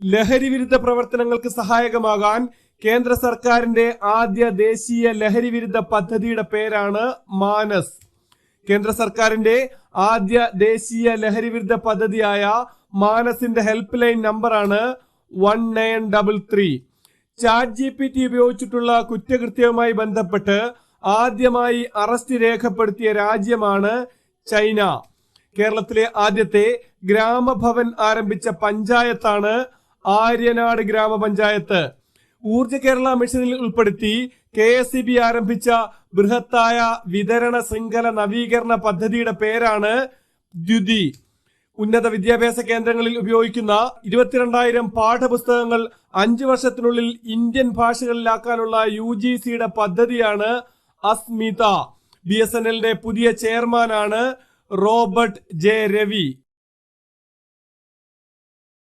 ലഹരി വിരുദ്ധ പ്രവർത്തനങ്ങൾക്ക് സഹായകമാകാൻ കേന്ദ്ര സർക്കാരിന്റെ ആദ്യ ദേശീയ ലഹരി വിരുദ്ധ പദ്ധതിയുടെ പേരാണ് മാനസ്. കേന്ദ്ര സർക്കാരിന്റെ ആദ്യ ദേശീയ ലഹരി വിരുദ്ധ പദ്ധതിയായ മാനസിന്റെ ഹെൽപ്പ് ലൈൻ നമ്പറാണ് 1933. ChatGPT ഉപയോഗിച്ചിട്ടുള്ള കുറ്റകൃത്യവുമായി ബന്ധപ്പെട്ട് ആദ്യമായി അറസ്റ്റ് രേഖപ്പെടുത്തിയ രാജ്യമാണ് ചൈന. കേരളത്തിലെ ആദ്യത്തെ ഗ്രാമഭവൻ ആരംഭിച്ച പഞ്ചായത്താണ് ആര്യനാട് ഗ്രാമപഞ്ചായത്ത്. ഊർജ കേരള മിഷനിൽ ഉൾപ്പെടുത്തി KSEB ആരംഭിച്ച ബൃഹത്തായ വിതരണ ശൃംഖല നവീകരണ പദ്ധതിയുടെ പേരാണ് ദ്യുതി. ഉന്നത വിദ്യാഭ്യാസ കേന്ദ്രങ്ങളിൽ ഉപയോഗിക്കുന്ന 22,000 പാഠപുസ്തകങ്ങൾ 5 വർഷത്തിനുള്ളിൽ ഇന്ത്യൻ ഭാഷകളിലാക്കാനുള്ള UGCയുടെ പദ്ധതിയാണ് അസ്മിത. BSNLന്റെ പുതിയ ചെയർമാനാണ് റോബർട്ട് ജെ രവി.